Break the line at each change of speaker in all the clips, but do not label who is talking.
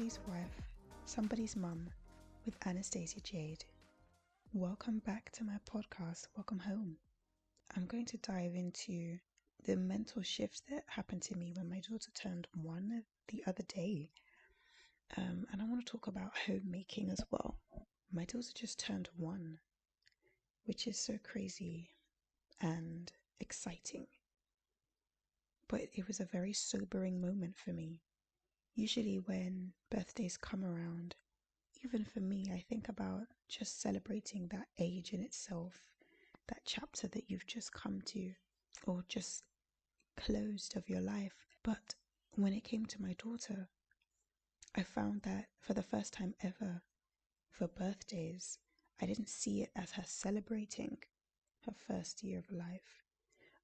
somebody's wife, somebody's mum with Anastasia Jade. Welcome back to my podcast. Welcome home. I'm going to dive into the mental shift that happened to me when my daughter turned 1 the other day. And I want to talk about homemaking as well. My daughter just turned 1, which is so crazy and exciting. But it was a very sobering moment for me. Usually when birthdays come around, even for me, I think about just celebrating that age in itself, that chapter that you've just come to or just closed of your life. But when it came to my daughter, I found that for the first time ever, for birthdays, I didn't see it as her celebrating her first year of life.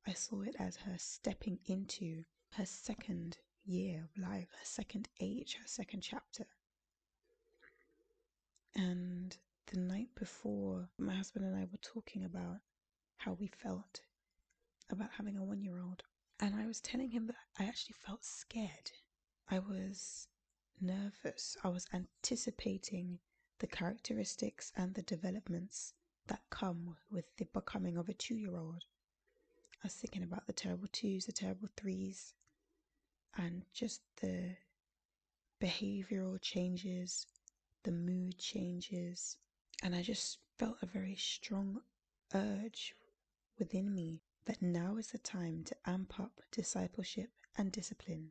I saw it as her stepping into her second year of life, her second age, her second chapter. And the night before, my husband and I were talking about how we felt about having a 1-year-old. And I was telling him that I actually felt scared. I was nervous. I was anticipating the characteristics and the developments that come with the becoming of a 2-year-old. I was thinking about the terrible 2s, the terrible 3s, and just the behavioral changes, the mood changes. And I just felt a very strong urge within me that now is the time to amp up discipleship and discipline,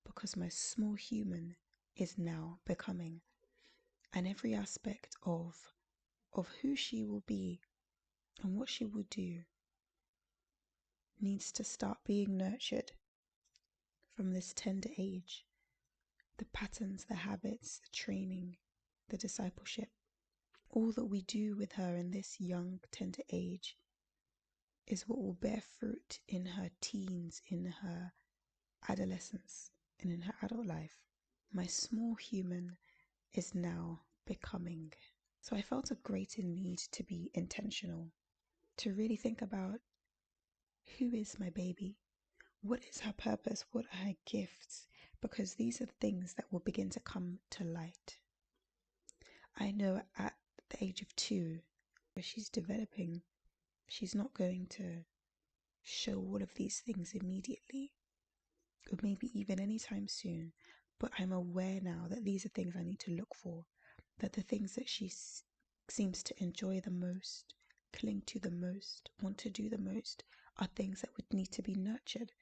because my small human is now becoming, and every aspect of who she will be and what she will do needs to start being nurtured from this tender age. The patterns, the habits, the training, the discipleship, all that we do with her in this young, tender age is what will bear fruit in her teens, in her adolescence, and in her adult life. My small human is now becoming. So I felt a greater need to be intentional, to really think about who is my baby? What is her purpose? What are her gifts? Because these are things that will begin to come to light. I know at the age of 2, where she's developing, she's not going to show all of these things immediately, or maybe even anytime soon. But I'm aware now that these are things I need to look for, that the things that she seems to enjoy the most, cling to the most, want to do the most, are things that would need to be nurtured.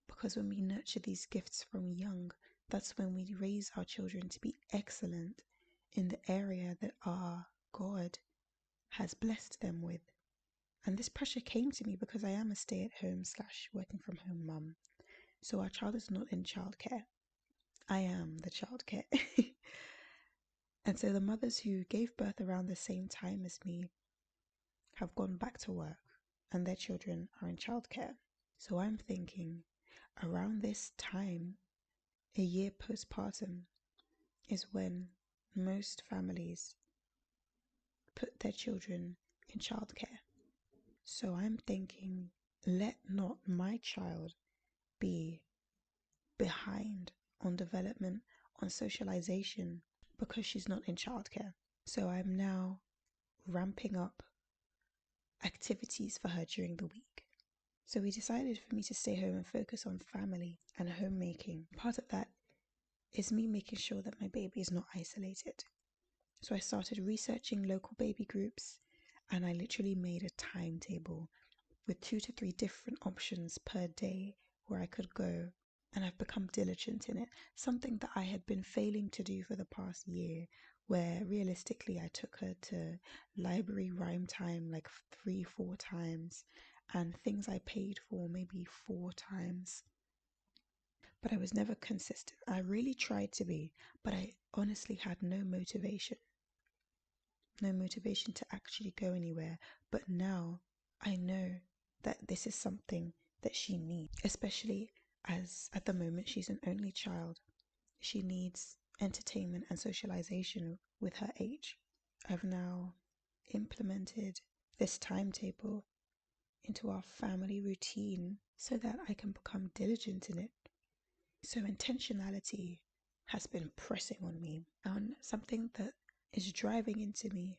Because when we nurture these gifts from young, that's when we raise our children to be excellent in the area that our God has blessed them with. And this pressure came to me because I am a stay-at-home / working from home mum. So our child is not in childcare. I am the childcare. And so the mothers who gave birth around the same time as me have gone back to work and their children are in childcare. So I'm thinking around this time, a year postpartum, is when most families put their children in childcare. So I'm thinking, let not my child be behind on development, on socialization, because she's not in childcare. So I'm now ramping up activities for her during the week. So we decided for me to stay home and focus on family and homemaking. Part of that is me making sure that my baby is not isolated. So I started researching local baby groups, and I literally made a timetable with 2 to 3 different options per day where I could go, and I've become diligent in it. Something that I had been failing to do for the past year, where realistically I took her to library rhyme time like 3-4 times, and things I paid for maybe 4 times. But I was never consistent. I really tried to be, but I honestly had no motivation to actually go anywhere. But now I know that this is something that she needs, especially as at the moment she's an only child. She needs entertainment and socialization with her age. I've now implemented this timetable into our family routine so that I can become diligent in it. So intentionality has been pressing on me. And something that is driving into me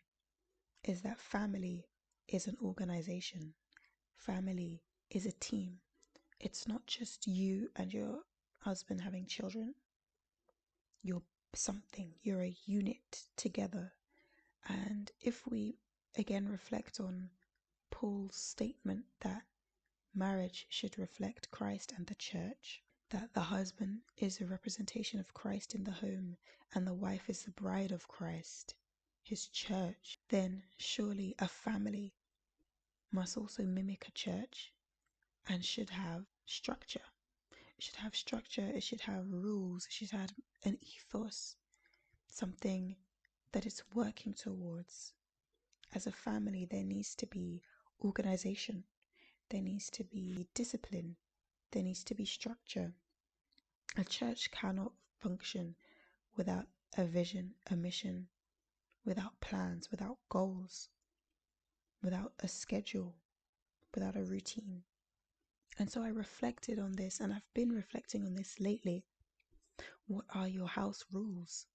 is that family is an organization. Family is a team. It's not just you and your husband having children. You're something. You're a unit together. And if we again reflect on Paul's statement that marriage should reflect Christ and the church, that the husband is a representation of Christ in the home and the wife is the bride of Christ, his church, then surely a family must also mimic a church and should have structure. It should have structure, it should have rules, it should have an ethos, something that it's working towards. As a family, there needs to be organization, there needs to be discipline, there needs to be structure. A church cannot function without a vision, a mission, without plans, without goals, without a schedule, without a routine. And so I reflected on this, and I've been reflecting on this lately. What are your house rules?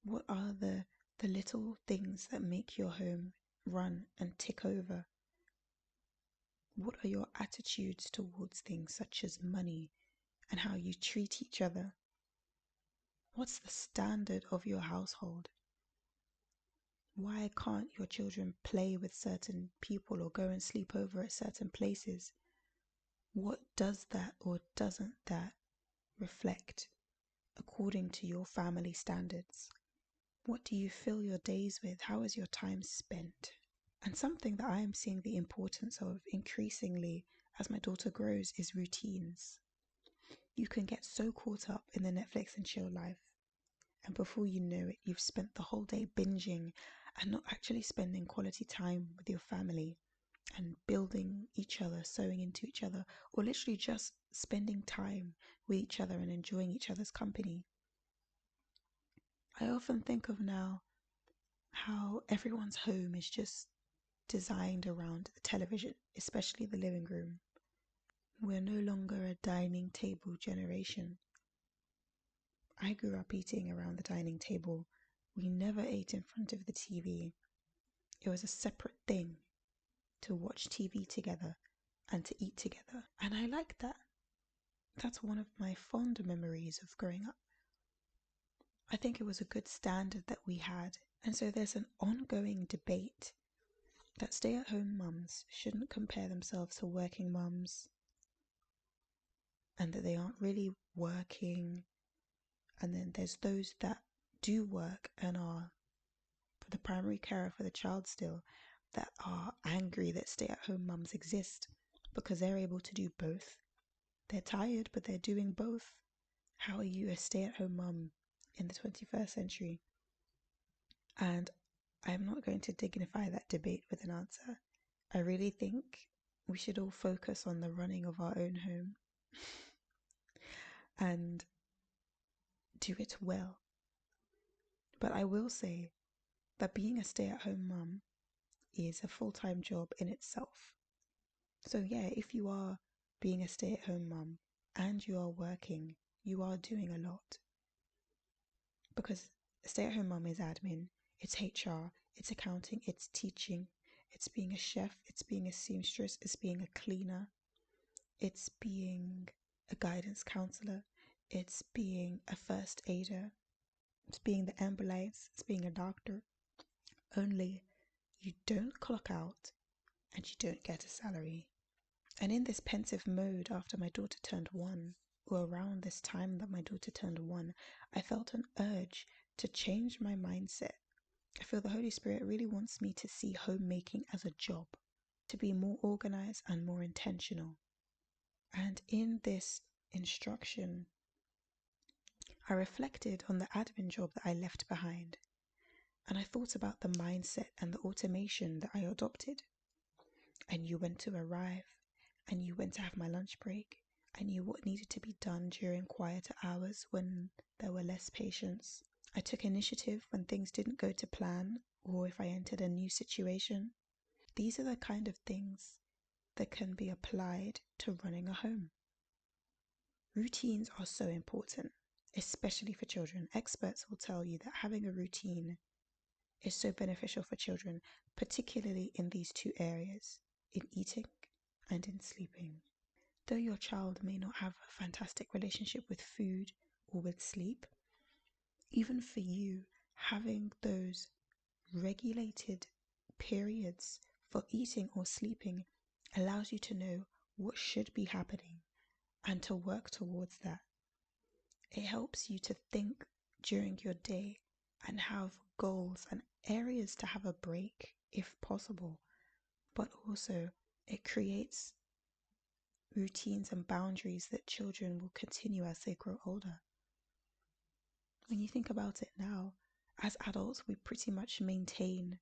What are the little things that make your home run and tick over? What are your attitudes towards things such as money and how you treat each other? What's the standard of your household? Why can't your children play with certain people or go and sleep over at certain places? What does that or doesn't that reflect according to your family standards? What do you fill your days with? How is your time spent? And something that I am seeing the importance of increasingly as my daughter grows is routines. You can get so caught up in the Netflix and chill life, and before you know it, you've spent the whole day binging and not actually spending quality time with your family and building each other, sewing into each other, or literally just spending time with each other and enjoying each other's company. I often think of now how everyone's home is just designed around the television, especially the living room. We're no longer a dining table generation. I grew up eating around the dining table. We never ate in front of the TV. It was a separate thing to watch TV together and to eat together. And I like that. That's one of my fond memories of growing up. I think it was a good standard that we had. And so there's an ongoing debate that stay-at-home mums shouldn't compare themselves to working mums and that they aren't really working. And then there's those that do work and are the primary carer for the child still, that are angry that stay-at-home mums exist because they're able to do both. They're tired, but they're doing both. How are you a stay-at-home mum in the 21st century? And I'm not going to dignify that debate with an answer. I really think we should all focus on the running of our own home and do it well. But I will say that being a stay-at-home mum is a full-time job in itself. So yeah, if you are being a stay-at-home mum and you are working, you are doing a lot. Because a stay-at-home mum is admin, it's HR, it's accounting, it's teaching, it's being a chef, it's being a seamstress, it's being a cleaner, it's being a guidance counselor, it's being a first aider, it's being the ambulance, it's being a doctor. Only you don't clock out and you don't get a salary. And in this pensive mode after my daughter turned 1, or around this time that my daughter turned 1, I felt an urge to change my mindset. I feel the Holy Spirit really wants me to see homemaking as a job, to be more organized and more intentional. And in this instruction, I reflected on the admin job that I left behind. And I thought about the mindset and the automation that I adopted. I knew when to arrive. I knew when to have my lunch break. I knew what needed to be done during quieter hours when there were less patients. I took initiative when things didn't go to plan or if I entered a new situation. These are the kind of things that can be applied to running a home. Routines are so important, especially for children. Experts will tell you that having a routine is so beneficial for children, particularly in these two areas, in eating and in sleeping. Though your child may not have a fantastic relationship with food or with sleep, even for you, having those regulated periods for eating or sleeping allows you to know what should be happening and to work towards that. It helps you to think during your day and have goals and areas to have a break if possible, but also it creates routines and boundaries that children will continue as they grow older. When you think about it now, as adults, we pretty much maintain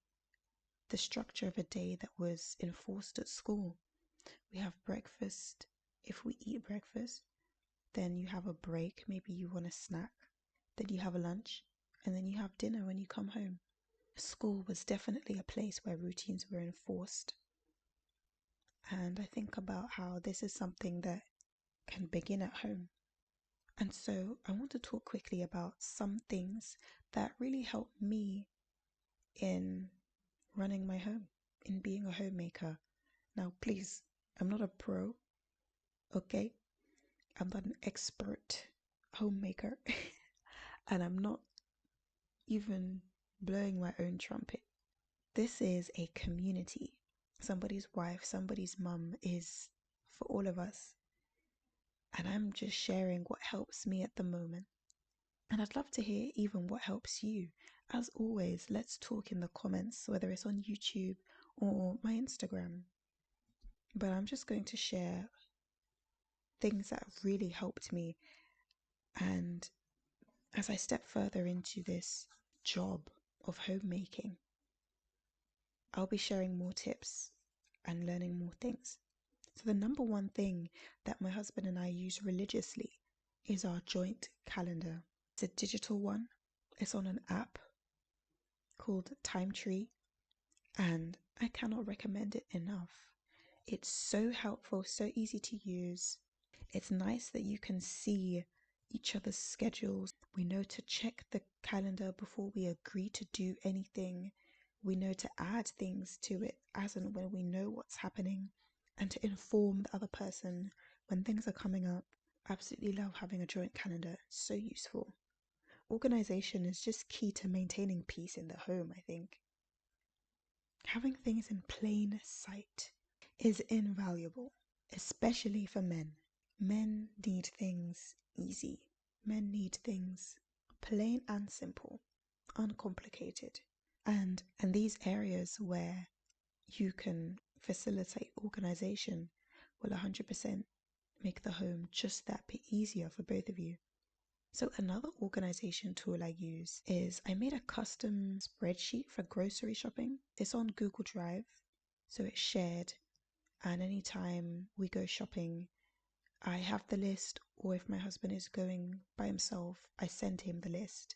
the structure of a day that was enforced at school. We have breakfast. If we eat breakfast, then you have a break. Maybe you want a snack. Then you have a lunch. And then you have dinner when you come home. School was definitely a place where routines were enforced. And I think about how this is something that can begin at home. And so I want to talk quickly about some things that really helped me in running my home, in being a homemaker. Now, please, I'm not a pro, okay? I'm not an expert homemaker, and I'm not even blowing my own trumpet. This is a community. Somebody's wife, somebody's mum is for all of us. And I'm just sharing what helps me at the moment. And I'd love to hear even what helps you. As always, let's talk in the comments, whether it's on YouTube or my Instagram. But I'm just going to share things that have really helped me. And as I step further into this job of homemaking, I'll be sharing more tips and learning more things. So the number one thing that my husband and I use religiously is our joint calendar. It's a digital one. It's on an app called Time Tree, and I cannot recommend it enough. It's so helpful, so easy to use. It's nice that you can see each other's schedules. We know to check the calendar before we agree to do anything. We know to add things to it as and when we know what's happening, and to inform the other person when things are coming up. Absolutely love having a joint calendar. So useful. Organization is just key to maintaining peace in the home, I think. Having things in plain sight is invaluable, especially for men. Men need things easy. Men need things plain and simple, uncomplicated. And these areas where you can facilitate organization will 100% make the home just that bit easier for both of you. So another organization tool I use is I made a custom spreadsheet for grocery shopping. It's on Google Drive, so it's shared. And anytime we go shopping, I have the list, or if my husband is going by himself, I send him the list.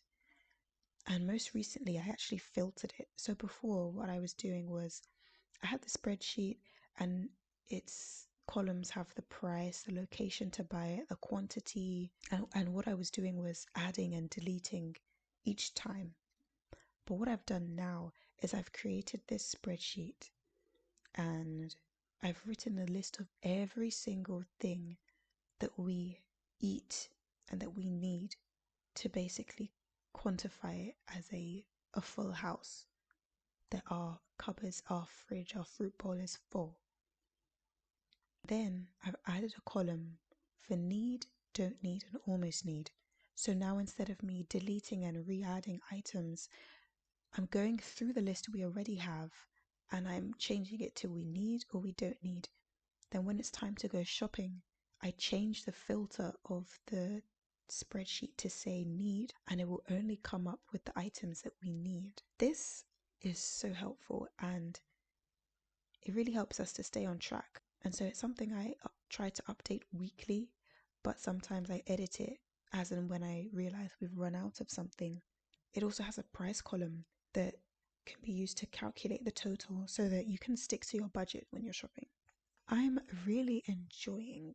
And most recently, I actually filtered it. So before, what I was doing was I had the spreadsheet and its columns have the price, the location to buy it, the quantity. And what I was doing was adding and deleting each time. But what I've done now is I've created this spreadsheet and I've written a list of every single thing that we eat and that we need to basically quantify it as a full house, that our cupboards, our fridge, our fruit bowl is full. Then I've added a column for need, don't need, and almost need. So now instead of me deleting and re-adding items, I'm going through the list we already have and I'm changing it to we need or we don't need. Then when it's time to go shopping, I change the filter of the spreadsheet to say need, and it will only come up with the items that we need. This is so helpful and it really helps us to stay on track. And so it's something I try to update weekly, but sometimes I edit it as and when I realize we've run out of something. It also has a price column that can be used to calculate the total so that you can stick to your budget when you're shopping. I'm really enjoying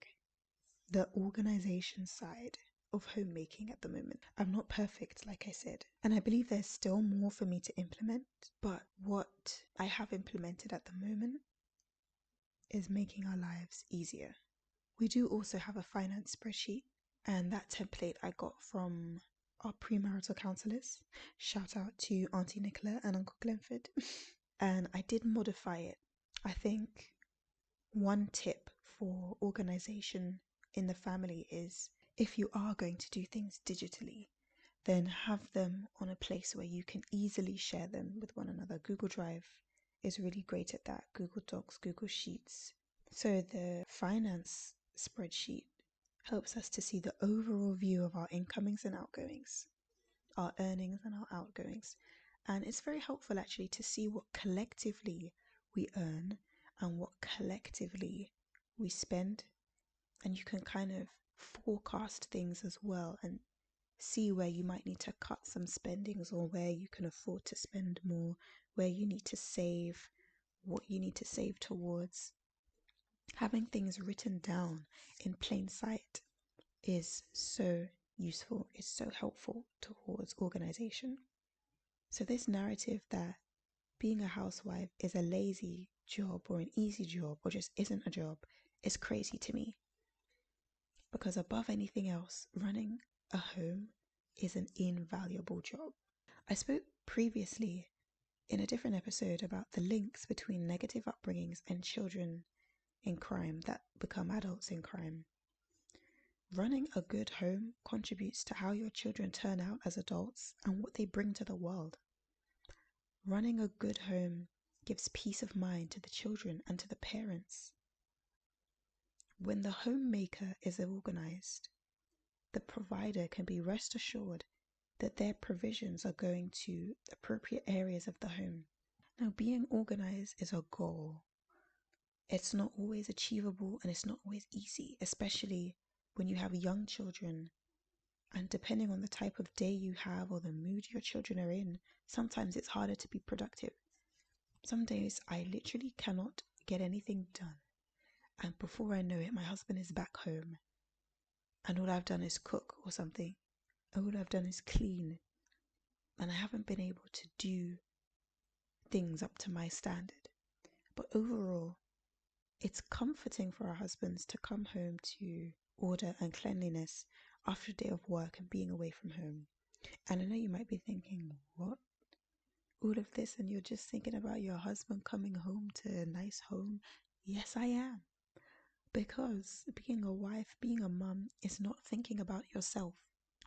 the organization side of homemaking at the moment. I'm not perfect, like I said, and I believe there's still more for me to implement, but what I have implemented at the moment is making our lives easier. We do also have a finance spreadsheet, and that template I got from our premarital counselors. Shout out to Auntie Nicola and Uncle Glenford. And I did modify it. I think one tip for organization in the family is, if you are going to do things digitally, then have them on a place where you can easily share them with one another. Google Drive is really great at that. Google Docs, Google Sheets. So the finance spreadsheet helps us to see the overall view of our incomings and outgoings, our earnings and our outgoings. And it's very helpful actually to see what collectively we earn and what collectively we spend. And you can kind of forecast things as well and see where you might need to cut some spendings, or where you can afford to spend more, where you need to save, what you need to save towards. Having things written down in plain sight is so useful, is so helpful towards organization. So this narrative that being a housewife is a lazy job or an easy job or just isn't a job is crazy to me. Because above anything else, running a home is an invaluable job. I spoke previously in a different episode about the links between negative upbringings and children in crime that become adults in crime. Running a good home contributes to how your children turn out as adults and what they bring to the world. Running a good home gives peace of mind to the children and to the parents. When the homemaker is organized, the provider can be rest assured that their provisions are going to appropriate areas of the home. Now, being organized is a goal. It's not always achievable and it's not always easy, especially when you have young children. And depending on the type of day you have or the mood your children are in, sometimes it's harder to be productive. Some days I literally cannot get anything done. And before I know it, my husband is back home. And all I've done is cook or something. All I've done is clean. And I haven't been able to do things up to my standard. But overall, it's comforting for our husbands to come home to order and cleanliness after a day of work and being away from home. And I know you might be thinking, what? All of this and you're just thinking about your husband coming home to a nice home? Yes, I am. Because being a wife, being a mum is not thinking about yourself.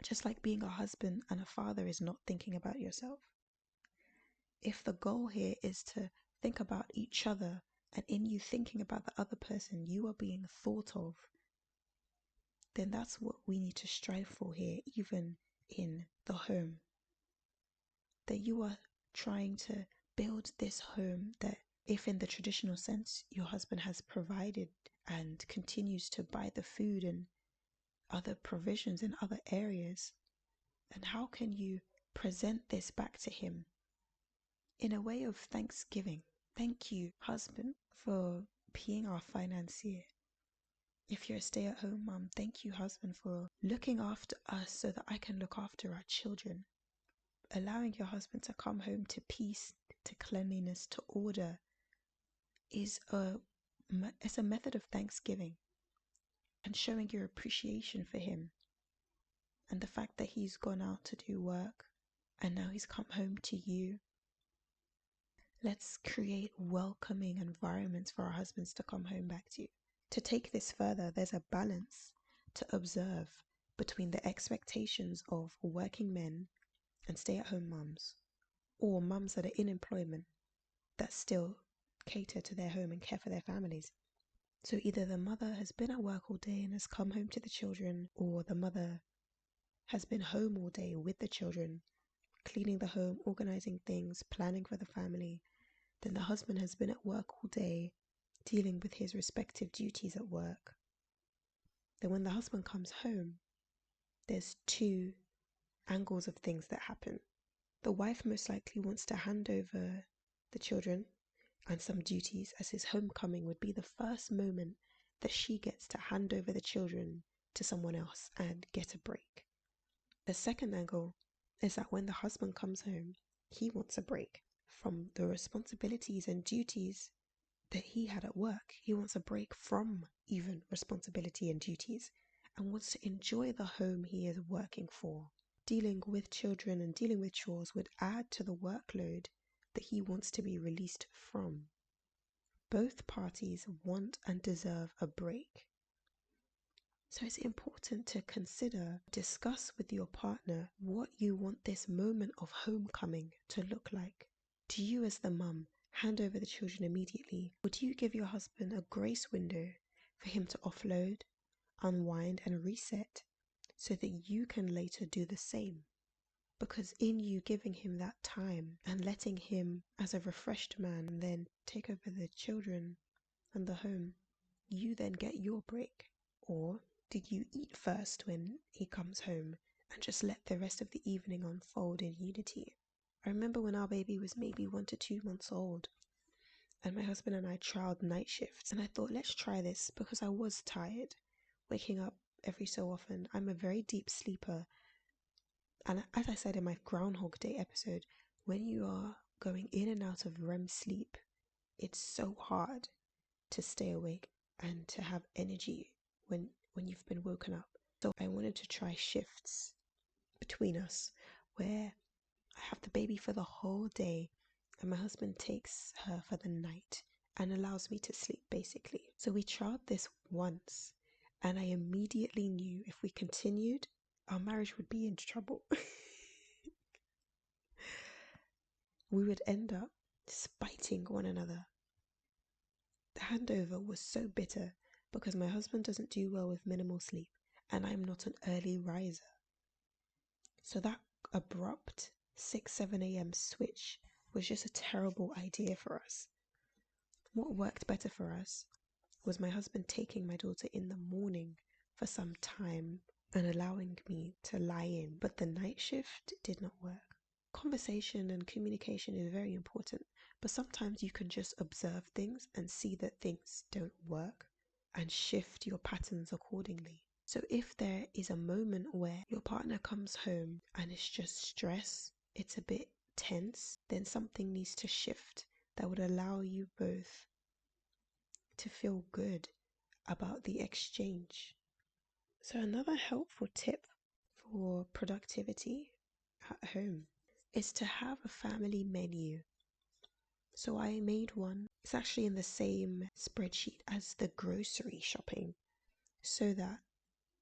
Just like being a husband and a father is not thinking about yourself. If the goal here is to think about each other, and in you thinking about the other person, you are being thought of, then that's what we need to strive for here, even in the home. That you are trying to build this home that, if in the traditional sense, your husband has provided and continues to buy the food and other provisions in other areas, and how can you present this back to him in a way of thanksgiving? Thank you, husband, for being our financier. If you're a stay-at-home mom, thank you, husband, for looking after us so that I can look after our children. Allowing your husband to come home to peace, to cleanliness, to order is it's a method of thanksgiving and showing your appreciation for him and the fact that he's gone out to do work and now he's come home to you. Let's create welcoming environments for our husbands to come home back to. To take this further, there's a balance to observe between the expectations of working men and stay-at-home mums, or mums that are in employment that still cater to their home and care for their families. So either the mother has been at work all day and has come home to the children, or the mother has been home all day with the children, cleaning the home, organizing things, planning for the family. Then the husband has been at work all day, dealing with his respective duties at work. Then when the husband comes home, there's two angles of things that happen. The wife most likely wants to hand over the children and some duties, as his homecoming would be the first moment that she gets to hand over the children to someone else and get a break. The second angle is that when the husband comes home, he wants a break from the responsibilities and duties that he had at work. He wants a break from even responsibility and duties and wants to enjoy the home he is working for. Dealing with children and dealing with chores would add to the workload that he wants to be released from. Both parties want and deserve a break. So it's important to discuss with your partner what you want this moment of homecoming to look like. Do you, as the mum, hand over the children immediately, or do you give your husband a grace window for him to offload, unwind and reset so that you can later do the same? Because in you giving him that time and letting him as a refreshed man then take over the children and the home, you then get your break. Or did you eat first when he comes home and just let the rest of the evening unfold in unity? I remember when our baby was maybe 1 to 2 months old and my husband and I trialed night shifts, and I thought, let's try this because I was tired, waking up every so often. I'm a very deep sleeper, and as I said in my Groundhog Day episode, when you are going in and out of REM sleep, it's so hard to stay awake and to have energy when you've been woken up. So I wanted to try shifts between us where I have the baby for the whole day and my husband takes her for the night and allows me to sleep basically. So we tried this once and I immediately knew if we continued, our marriage would be in trouble. We would end up spiting one another. The handover was so bitter because my husband doesn't do well with minimal sleep and I'm not an early riser. So that abrupt 6-7 a.m. switch was just a terrible idea for us. What worked better for us was my husband taking my daughter in the morning for some time and allowing me to lie in, but the night shift did not work. Conversation and communication is very important, but sometimes you can just observe things and see that things don't work and shift your patterns accordingly. So if there is a moment where your partner comes home and it's just stress, it's a bit tense, then something needs to shift that would allow you both to feel good about the exchange. So another helpful tip for productivity at home is to have a family menu. So I made one. It's actually in the same spreadsheet as the grocery shopping, so that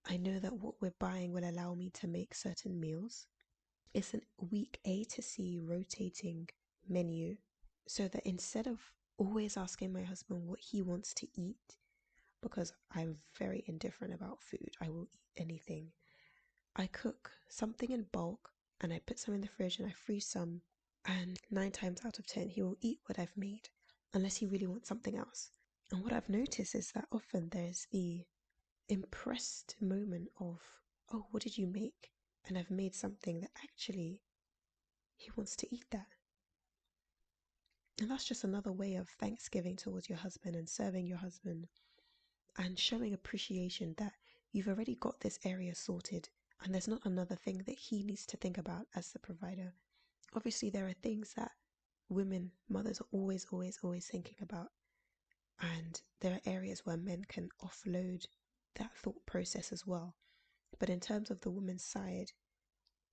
I know that what we're buying will allow me to make certain meals. It's a week A to C rotating menu, so that instead of always asking my husband what he wants to eat, because I'm very indifferent about food, I will eat anything, I cook something in bulk and I put some in the fridge and I freeze some, and 9 times out of 10 he will eat what I've made unless he really wants something else. And what I've noticed is that often there's the impressed moment of, oh, what did you make? And I've made something that actually he wants to eat that. And that's just another way of thanksgiving towards your husband and serving your husband and showing appreciation that you've already got this area sorted and there's not another thing that he needs to think about as the provider. Obviously, there are things that women, mothers are always thinking about. And there are areas where men can offload that thought process as well. But in terms of the woman's side,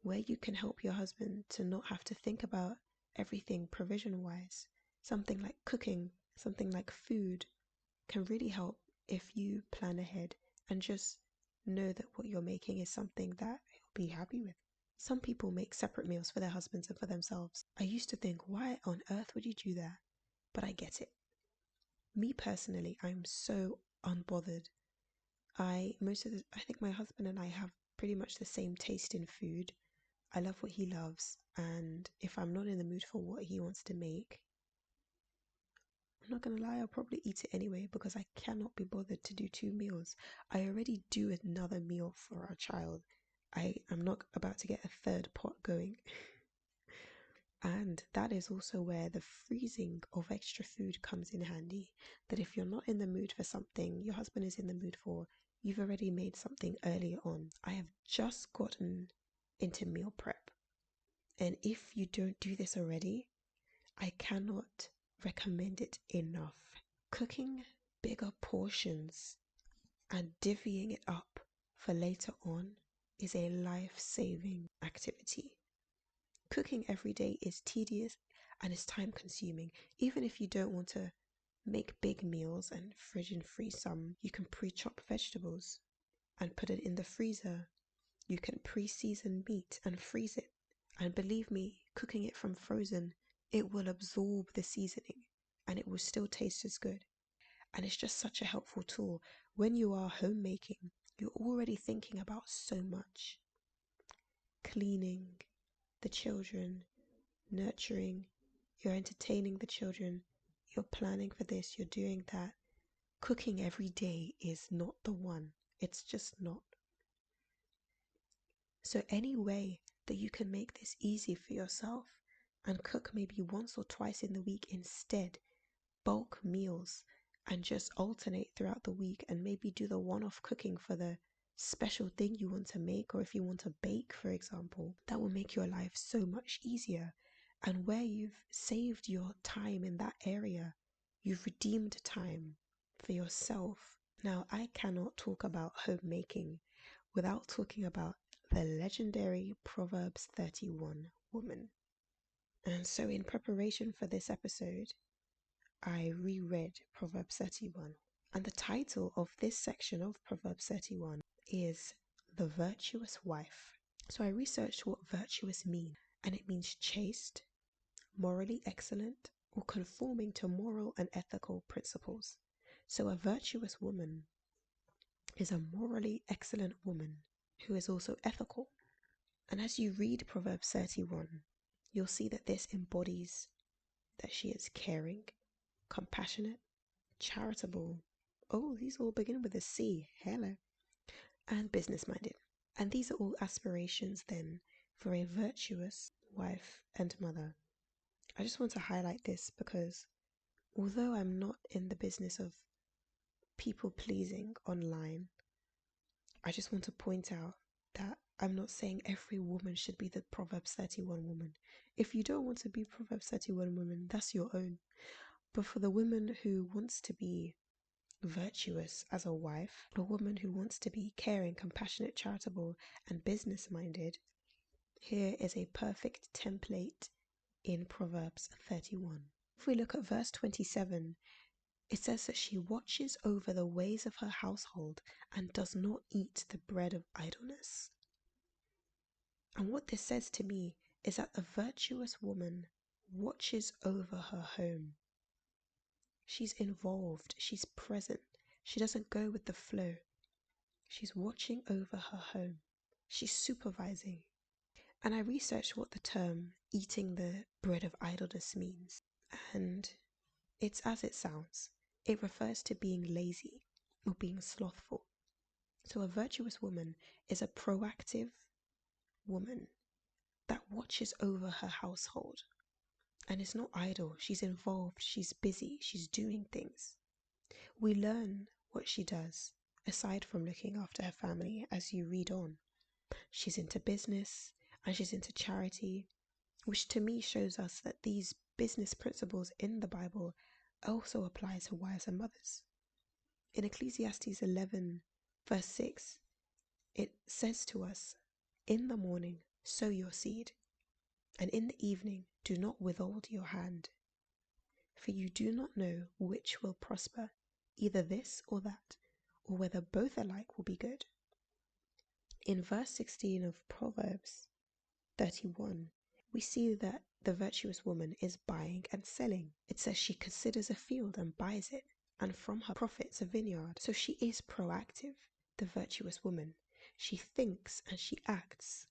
where you can help your husband to not have to think about everything provision-wise, something like cooking, something like food can really help if you plan ahead and just know that what you're making is something that he'll be happy with. Some people make separate meals for their husbands and for themselves. I used to think, why on earth would you do that? But I get it. Me personally, I'm so unbothered. I think my husband and I have pretty much the same taste in food. I love what he loves, and if I'm not in the mood for what he wants to make, I'm not gonna lie, I'll probably eat it anyway because I cannot be bothered to do 2 meals. I already do another meal for our child. I'm not about to get a 3rd pot going. And that is also where the freezing of extra food comes in handy. That if you're not in the mood for something your husband is in the mood for, you've already made something earlier on. I have just gotten into meal prep. And if you don't do this already, I cannot recommend it enough. Cooking bigger portions and divvying it up for later on is a life-saving activity. Cooking every day is tedious and is time consuming. Even if you don't want to make big meals and fridge and freeze some, you can pre-chop vegetables and put it in the freezer. You can pre-season meat and freeze it. And believe me, cooking it from frozen, it will absorb the seasoning and it will still taste as good. And it's just such a helpful tool. When you are homemaking, you're already thinking about so much. Cleaning the children, nurturing, you're entertaining the children, you're planning for this, you're doing that. Cooking every day is not the one. It's just not. So any way that you can make this easy for yourself and cook maybe once or twice in the week instead, bulk meals, and just alternate throughout the week and maybe do the one-off cooking for the special thing you want to make, or if you want to bake, for example, that will make your life so much easier. And where you've saved your time in that area, you've redeemed time for yourself. Now, I cannot talk about homemaking without talking about the legendary Proverbs 31 woman. And so in preparation for this episode, I reread Proverbs 31. And the title of this section of Proverbs 31 is The Virtuous Wife. So I researched what virtuous means, and it means chaste, morally excellent, or conforming to moral and ethical principles. So a virtuous woman is a morally excellent woman who is also ethical. And as you read Proverbs 31, you'll see that this embodies that she is caring, compassionate, charitable. Oh, these all begin with a C. Hello. And business-minded. And these are all aspirations then for a virtuous wife and mother. I just want to highlight this because although I'm not in the business of people pleasing online, I just want to point out that I'm not saying every woman should be the Proverbs 31 woman. If you don't want to be Proverbs 31 woman, that's your own. But for the woman who wants to be virtuous as a wife, a woman who wants to be caring, compassionate, charitable, and business-minded, here is a perfect template in Proverbs 31. If we look at verse 27, it says that she watches over the ways of her household and does not eat the bread of idleness. And what this says to me is that the virtuous woman watches over her home. She's involved, she's present, she doesn't go with the flow. She's watching over her home, she's supervising. And I researched what the term eating the bread of idleness means, and it's as it sounds. It refers to being lazy or being slothful. So a virtuous woman is a proactive woman that watches over her household and is not idle. She's involved, she's busy, she's doing things. We learn what she does aside from looking after her family as you read on. She's into business and she's into charity, which to me shows us that these business principles in the Bible also apply to wives and mothers. In Ecclesiastes 11 verse 6, it says to us, "In the morning sow your seed, and in the evening do not withhold your hand. For you do not know which will prosper, either this or that, or whether both alike will be good." In verse 16 of Proverbs 31, we see that the virtuous woman is buying and selling. It says she considers a field and buys it, and from her profits a vineyard. So she is proactive, the virtuous woman. She thinks and she acts.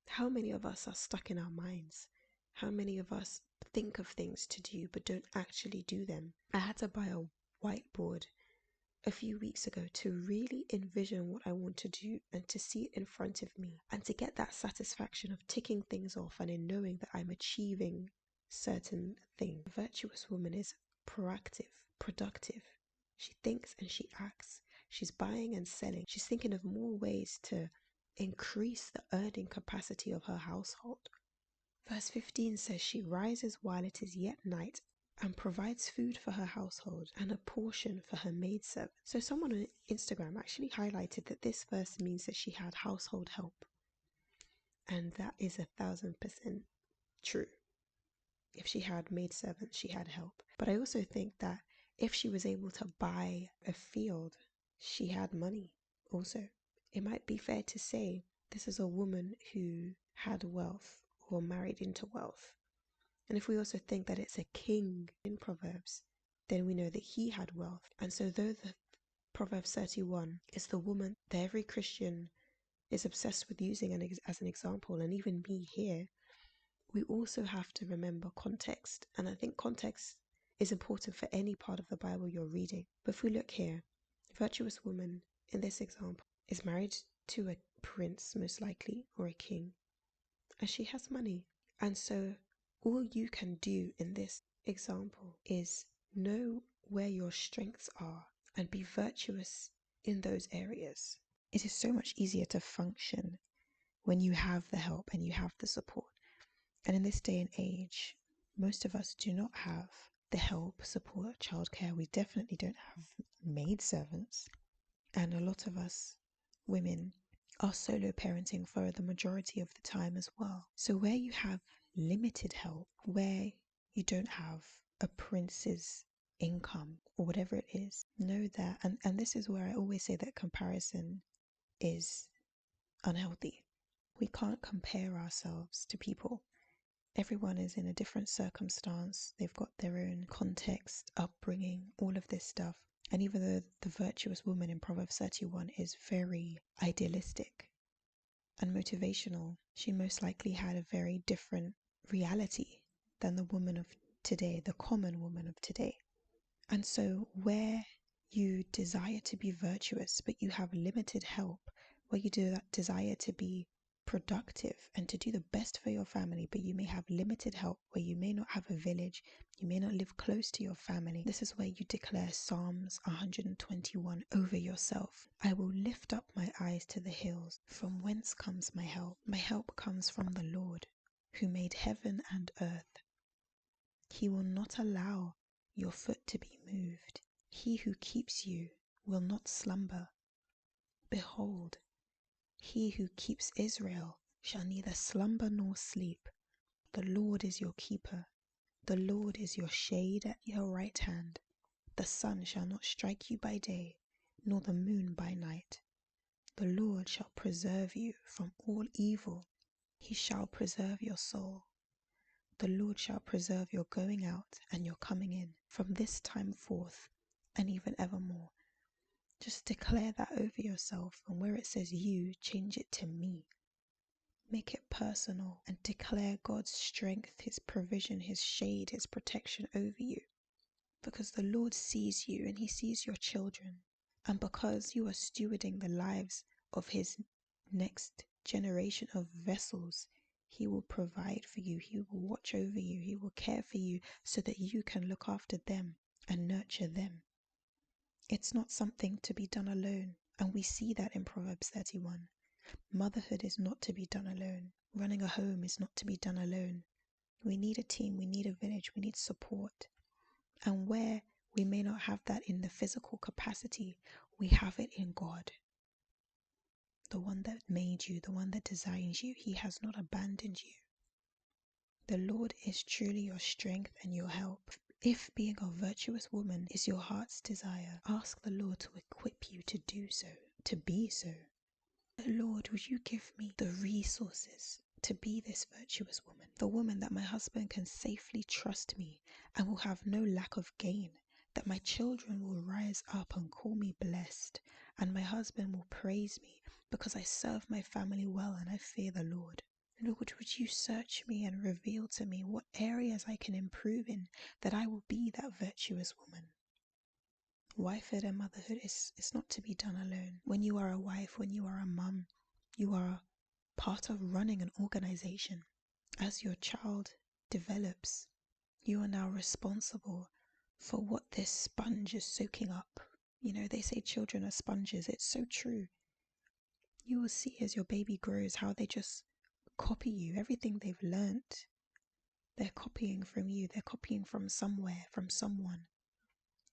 How many of us are stuck in our minds? How many of us think of things to do but don't actually do them? I had to buy a whiteboard a few weeks ago to really envision what I want to do and to see it in front of me and to get that satisfaction of ticking things off and in knowing that I'm achieving certain things. A virtuous woman is proactive, productive. She thinks and she acts. She's buying and selling. She's thinking of more ways to increase the earning capacity of her household. Verse 15 says she rises while it is yet night and provides food for her household and a portion for her maidservant. So someone on Instagram actually highlighted that this verse means that she had household help. And that is 1,000% true. If she had maidservants, she had help. But I also think that if she was able to buy a field, she had money also. It might be fair to say this is a woman who had wealth or married into wealth. And if we also think that it's a king in Proverbs, then we know that he had wealth. And so though the Proverbs 31 is the woman that every Christian is obsessed with using as an example, and even me here, we also have to remember context. And I think context is important for any part of the Bible you're reading. But if we look here, a virtuous woman in this example is married to a prince, most likely, or a king, and she has money. And so all you can do in this example is know where your strengths are and be virtuous in those areas. It is so much easier to function when you have the help and you have the support. And in this day and age, most of us do not have the help, support, childcare. We definitely don't have maidservants. And a lot of us women are solo parenting for the majority of the time as well. So where you have limited help, where you don't have a prince's income or whatever it is, know that, and this is where I always say that comparison is unhealthy. We can't compare ourselves to people. Everyone is in a different circumstance. They've got their own context, upbringing, all of this stuff. And even though the virtuous woman in Proverbs 31 is very idealistic and motivational, she most likely had a very different reality than the woman of today, the common woman of today. And so where you desire to be virtuous, but you have limited help, where you desire to be productive and to do the best for your family, but you may have limited help, where you may not have a village, you may not live close to your family. This is where you declare Psalms 121 over yourself. I will lift up my eyes to the hills. From whence comes my help? My help comes from the Lord, who made heaven and earth. He will not allow your foot to be moved. He who keeps you will not slumber. Behold, he who keeps Israel shall neither slumber nor sleep. The Lord is your keeper. The Lord is your shade at your right hand. The sun shall not strike you by day, nor the moon by night. The Lord shall preserve you from all evil. He shall preserve your soul. The Lord shall preserve your going out and your coming in from this time forth and even evermore. Just declare that over yourself, and where it says you, change it to me. Make it personal and declare God's strength, his provision, his shade, his protection over you. Because the Lord sees you and he sees your children. And because you are stewarding the lives of his next generation of vessels, he will provide for you. He will watch over you. He will care for you so that you can look after them and nurture them. It's not something to be done alone. And we see that in Proverbs 31. Motherhood is not to be done alone. Running a home is not to be done alone. We need a team. We need a village. We need support. And where we may not have that in the physical capacity, we have it in God. The one that made you, the one that designs you, he has not abandoned you. The Lord is truly your strength and your help. If being a virtuous woman is your heart's desire, ask the Lord to equip you to do so, to be so. Lord, would you give me the resources to be this virtuous woman, the woman that my husband can safely trust me and will have no lack of gain, that my children will rise up and call me blessed, and my husband will praise me because I serve my family well and I fear the Lord. Lord, would you search me and reveal to me what areas I can improve in, that I will be that virtuous woman. Wifehood and motherhood is not to be done alone. When you are a wife, when you are a mum, you are part of running an organization. As your child develops, you are now responsible for what this sponge is soaking up. They say children are sponges. It's so true. You will see as your baby grows how they just copy you. Everything they've learnt, they're copying from you. They're copying from somewhere, from someone.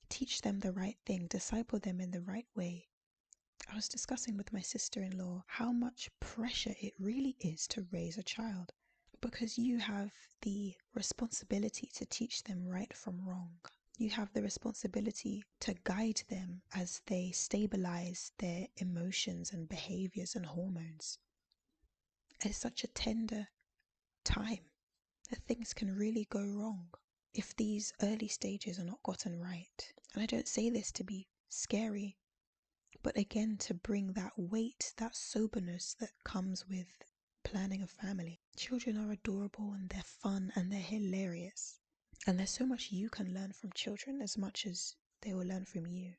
Teach them the right thing. Disciple them in the right way. I was discussing with my sister-in-law how much pressure it really is to raise a child, because you have the responsibility to teach them right from wrong. You have the responsibility to guide them as they stabilize their emotions and behaviors and hormones. It's such a tender time that things can really go wrong if these early stages are not gotten right. And I don't say this to be scary, but again, to bring that weight, that soberness that comes with planning a family. Children are adorable and they're fun and they're hilarious. And there's so much you can learn from children as much as they will learn from you.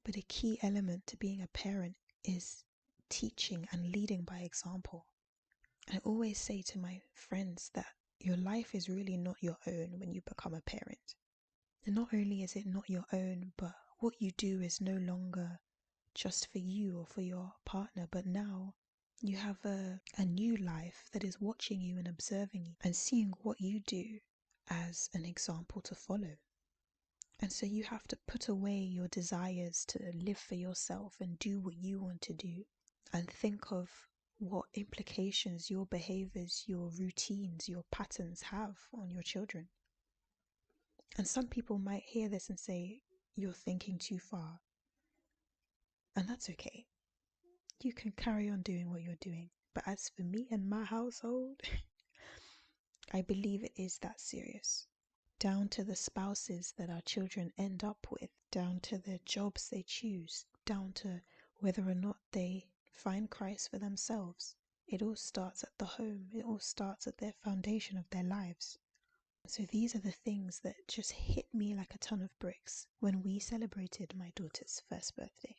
But a key element to being a parent is teaching and leading by example. I always say to my friends that your life is really not your own when you become a parent. And not only is it not your own, but what you do is no longer just for you or for your partner, but now you have a new life that is watching you and observing you and seeing what you do as an example to follow. And so you have to put away your desires to live for yourself and do what you want to do, and think of what implications your behaviors, your routines, your patterns have on your children. And some people might hear this and say, you're thinking too far. And that's okay. You can carry on doing what you're doing. But as for me and my household, I believe it is that serious. Down to the spouses that our children end up with, down to the jobs they choose, down to whether or not they find Christ for themselves. It all starts at the home. It all starts at their foundation of their lives. So these are the things that just hit me like a ton of bricks when we celebrated my daughter's first birthday.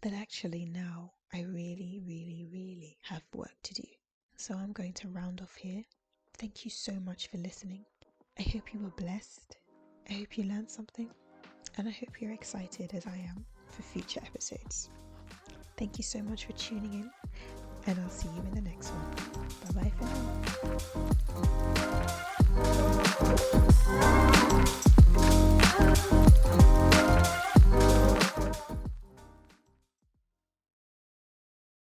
That actually now I really, really, really have work to do. So I'm going to round off here. Thank you so much for listening. I hope you were blessed. I hope you learned something. And I hope you're excited as I am for future episodes. Thank you so much for tuning in. And I'll see you in the next one. Bye bye for now.